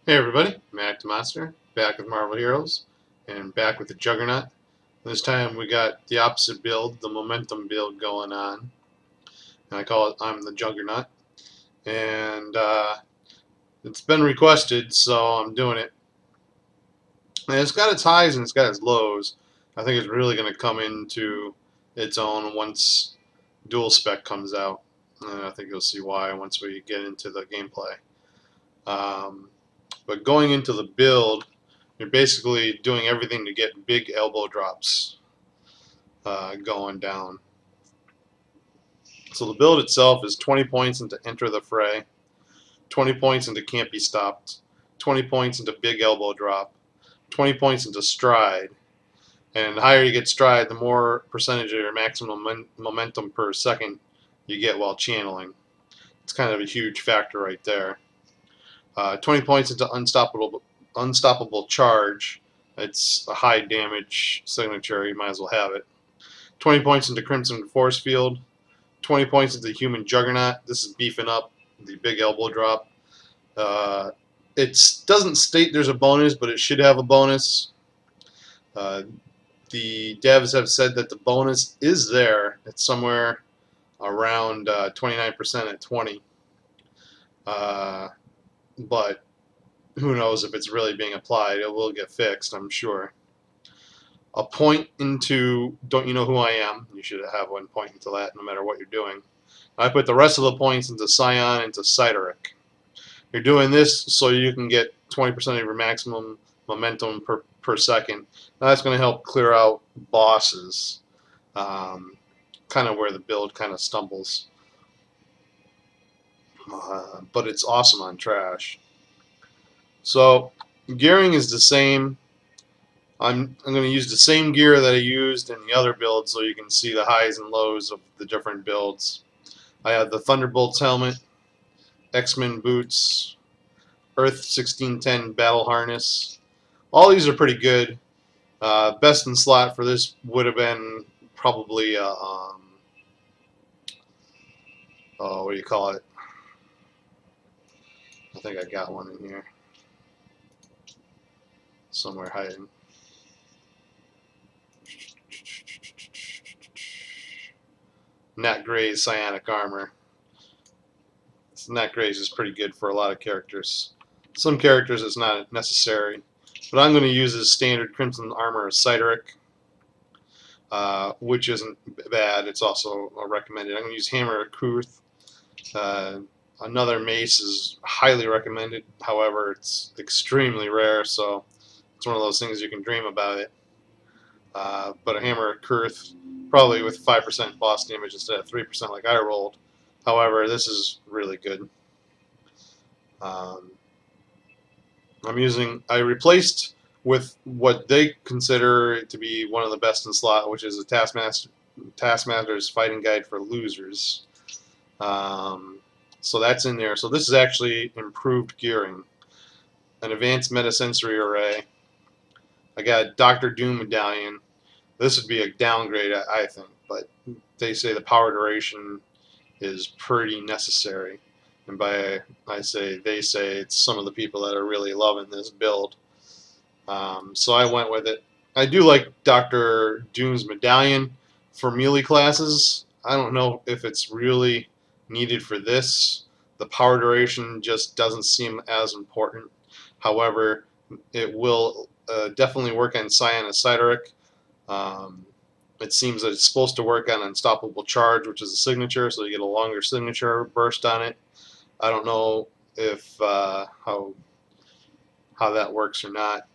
Hey everybody, Mac the Monster, back with Marvel Heroes, and back with the Juggernaut. This time we got the opposite build, the momentum build going on, and I call it I'm the Juggernaut. And it's been requested, so I'm doing it. And it's got its highs and it's got its lows. I think it's really going to come into its own once dual spec comes out. And I think you'll see why once we get into the gameplay. Um, but going into the build, you're basically doing everything to get big elbow drops going down. So the build itself is 20 points into Enter the Fray, 20 points into Can't Be Stopped, 20 points into Big Elbow Drop, 20 points into Stride, and the higher you get Stride, the more percentage of your maximum momentum per second you get while channeling. It's kind of a huge factor right there. 20 points into Unstoppable Charge. It's a high damage signature, you might as well have it. 20 points into Crimson Force Field, 20 points into Human Juggernaut. This is beefing up the big elbow drop. It doesn't state there's a bonus, but it should have a bonus. The devs have said that the bonus is there. It's somewhere around 29% at 20. But who knows if it's really being applied. It will get fixed, I'm sure. A point into Don't You Know Who I Am. You should have one point into that no matter what you're doing. I put the rest of the points into Scion, into Cytaric. You're doing this so you can get 20% of your maximum momentum per second. Now that's going to help clear out bosses, kind of where the build kind of stumbles. But it's awesome on trash. So gearing is the same. I'm going to use the same gear that I used in the other build so you can see the highs and lows of the different builds. I have the Thunderbolts helmet, X-Men boots, Earth 1610 battle harness. All these are pretty good. Best in slot for this would have been probably, what do you call it? I think I got one in here. Somewhere hiding. Nat Gray's psionic armor. Nat Gray's is pretty good for a lot of characters. Some characters it's not necessary. But I'm going to use his standard Crimson Armor of Cytaric, which isn't bad. It's also recommended. I'm going to use Hammer of Kuth. Another mace is highly recommended. However, it's extremely rare, so it's one of those things you can dream about it. But a Hammer of Kuth, probably with 5% boss damage instead of 3% like I rolled. However, this is really good. I replaced with what they consider to be one of the best in slot, which is a Taskmaster's Fighting Guide for Losers. So that's in there. So this is actually improved gearing. An advanced metasensory array. I got a Doctor Doom medallion. This would be a downgrade, I think, but they say the power duration is pretty necessary. And by they say it's some of the people that are really loving this build. So I went with it. I do like Dr. Doom's medallion for melee classes. I don't know if it's really needed for this. The power duration just doesn't seem as important. However, it will definitely work on Scion and Cytaric. It seems that it's supposed to work on Unstoppable Charge, which is a signature, so you get a longer signature burst on it. I don't know if how that works or not.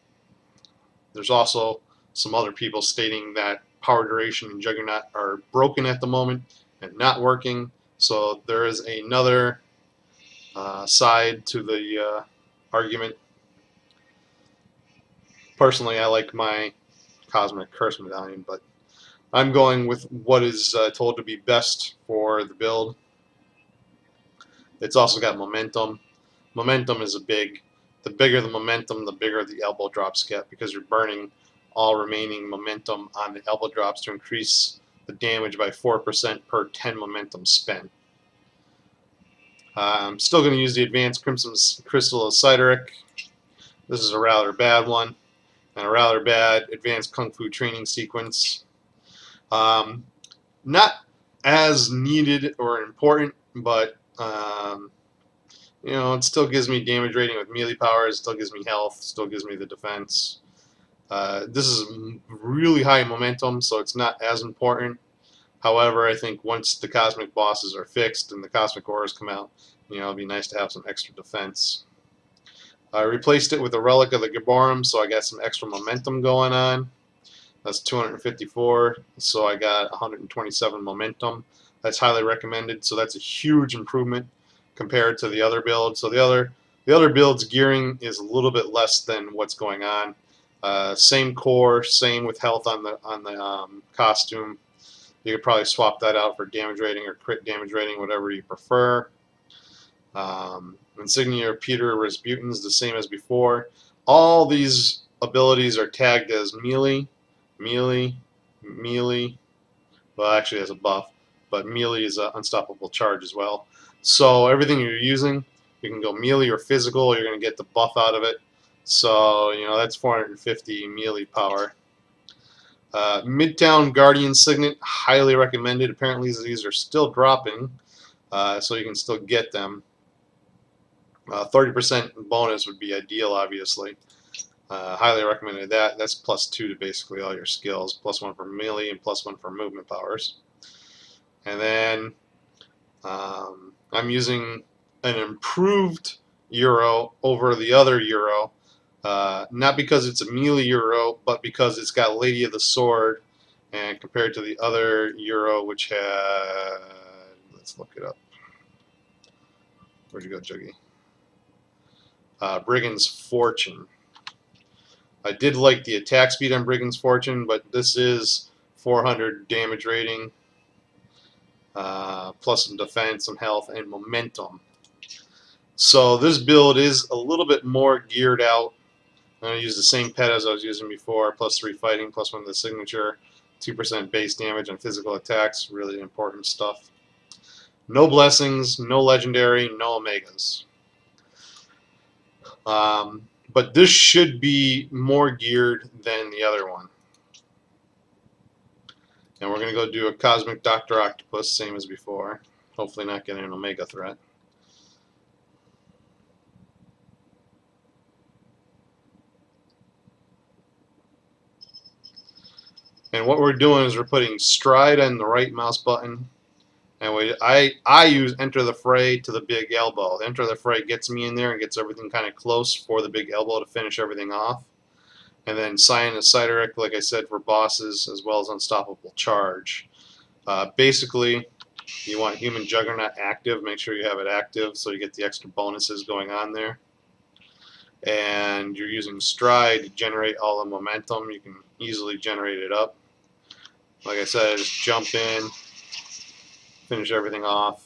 There's also some other people stating that power duration and Juggernaut are broken at the moment and not working. So there is another side to the argument. Personally, I like my Cosmic Curse medallion, but I'm going with what is told to be best for the build. It's also got momentum. Momentum is the bigger the momentum, the bigger the elbow drops get, because you're burning all remaining momentum on the elbow drops to increase the damage by 4% per 10 momentum spent. I'm still going to use the Advanced Crimson Crystal of Cytaric. This is a rather bad one, and a rather bad advanced kung fu training sequence. Not as needed or important, but you know, it still gives me damage rating with melee power. It still gives me health. Still gives me the defense. This is really high momentum, so it's not as important. However, I think once the cosmic bosses are fixed and the cosmic auras come out, you know, it'd be nice to have some extra defense. I replaced it with a relic of the Gaborum, so I got some extra momentum going on. That's 254, so I got 127 momentum. That's highly recommended, so that's a huge improvement compared to the other build. So the other build's gearing is a little bit less than what's going on. Same core, same with health on the costume. You could probably swap that out for damage rating or crit damage rating, whatever you prefer. Insignia of Peter Rasputin's the same as before. All these abilities are tagged as melee, melee, melee. Well, actually, as a buff, but melee is an unstoppable charge as well. So everything you're using, you can go melee or physical. You're going to get the buff out of it. So you know that's 450 melee power. Midtown Guardian Signet, highly recommended. Apparently these are still dropping, so you can still get them. 30% bonus would be ideal, obviously. Highly recommended that. That's +2 to basically all your skills. +1 for melee and +1 for movement powers. And then I'm using an improved Euro over the other Euro. Not because it's a melee Euro, but because it's got Lady of the Sword, and compared to the other Euro, which had, let's look it up. Where'd you go, Juggy? Brigand's Fortune. I did like the attack speed on Brigand's Fortune, but this is 400 damage rating, plus some defense, some health, and momentum. So this build is a little bit more geared out. I'm going to use the same pet as I was using before, +3 fighting, +1 to the signature, 2% base damage on physical attacks, really important stuff. No blessings, no legendary, no omegas. But this should be more geared than the other one. And we're going to go do a Cosmic Dr. Octopus, same as before. Hopefully not getting an Omega threat. And what we're doing is we're putting stride on the right mouse button. And I use enter the fray to the big elbow. Enter the fray gets me in there and gets everything kind of close for the big elbow to finish everything off. And then Cyan and Sideric, like I said, for bosses, as well as Unstoppable Charge. Basically, you want Human Juggernaut active. Make sure you have it active so you get the extra bonuses going on there. And you're using stride to generate all the momentum. You can easily generate it up. Like I said, just jump in, finish everything off,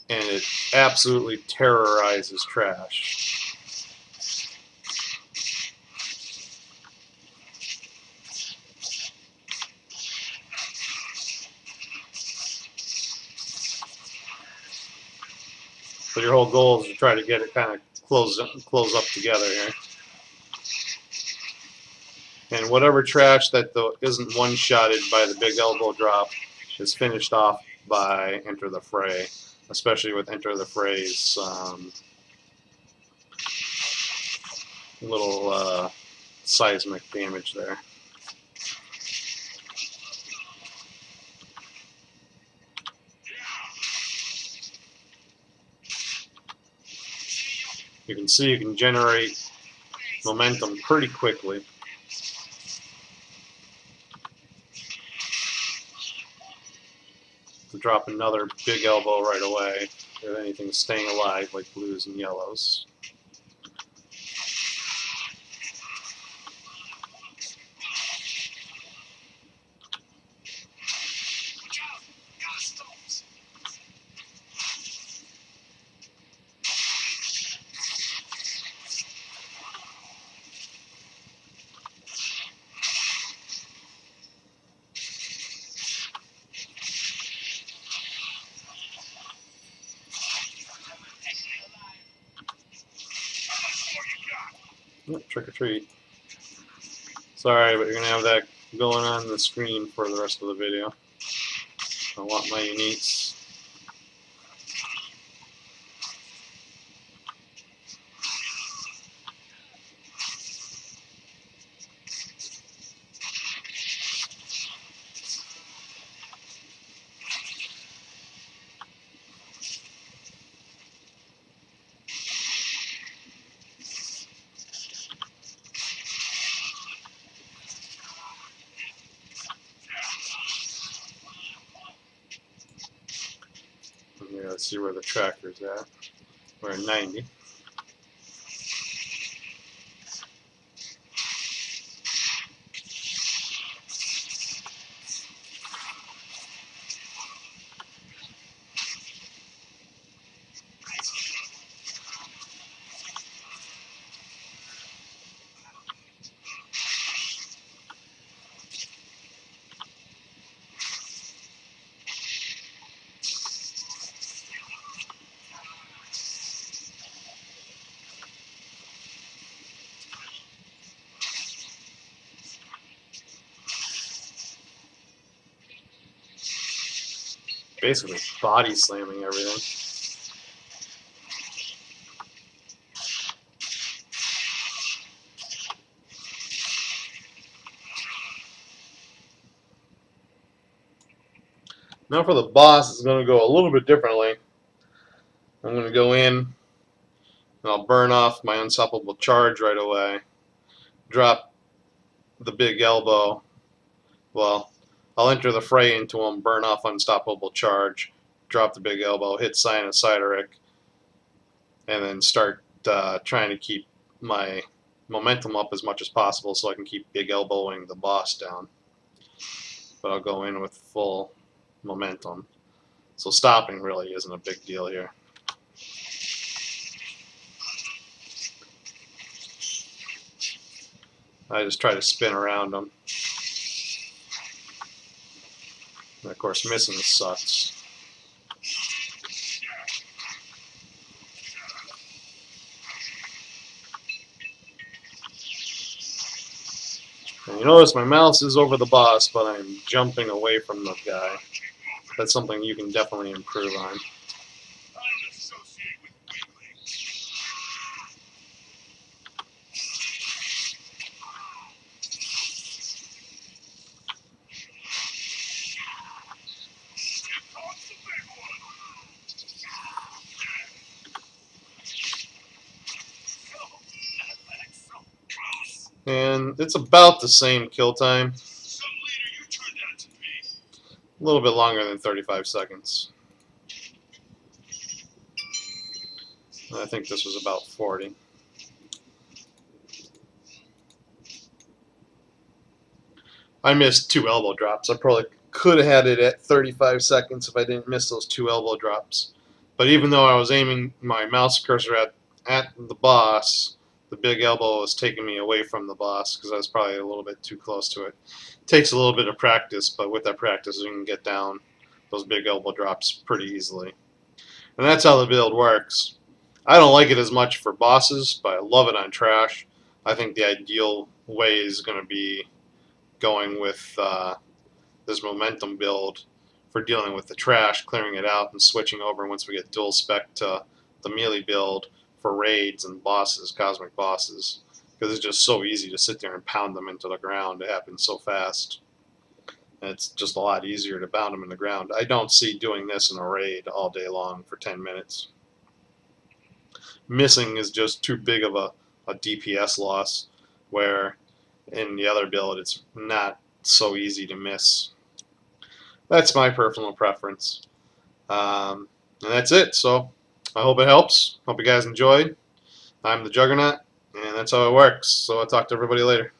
and it absolutely terrorizes trash. So your whole goal is to try to get it kind of close up together here. And whatever trash that isn't one-shotted by the big elbow drop is finished off by Enter the Fray, especially with Enter the Fray's little seismic damage there. You can see you can generate momentum pretty quickly. To drop another big elbow right away if anything's staying alive, like blues and yellows. Yep, trick or treat. Sorry, but you're gonna have that going on the screen for the rest of the video. I want my uniques. Yeah, let's see where the tracker's at. We're at 90. Basically body slamming everything. Now for the boss, it's going to go a little bit differently. I'm going to go in and I'll burn off my unstoppable charge right away. Drop the big elbow. Well, I'll enter the fray into him, burn off unstoppable charge, drop the big elbow, hit Sinusiderik, and then start trying to keep my momentum up as much as possible so I can keep big elbowing the boss down. But I'll go in with full momentum. So stopping really isn't a big deal here. I just try to spin around them. And of course missing sucks. And you notice my mouse is over the boss, but I'm jumping away from the guy. That's something you can definitely improve on. And it's about the same kill time. A little bit longer than 35 seconds. I think this was about 40. I missed 2 elbow drops. I probably could have had it at 35 seconds if I didn't miss those 2 elbow drops. But even though I was aiming my mouse cursor at the boss, the big elbow was taking me away from the boss because I was probably a little bit too close to it. It takes a little bit of practice, but with that practice you can get down those big elbow drops pretty easily. And that's how the build works. I don't like it as much for bosses, but I love it on trash. I think the ideal way is going to be going with this momentum build for dealing with the trash, clearing it out, and switching over once we get dual spec to the melee build for raids and bosses, cosmic bosses, because it's just so easy to sit there and pound them into the ground. It happens so fast. And it's just a lot easier to pound them in the ground. I don't see doing this in a raid all day long for 10 minutes. Missing is just too big of a DPS loss, where in the other build it's not so easy to miss. That's my personal preference. And that's it. So I hope it helps. Hope you guys enjoyed. I'm the Juggernaut, and that's how it works. So I'll talk to everybody later.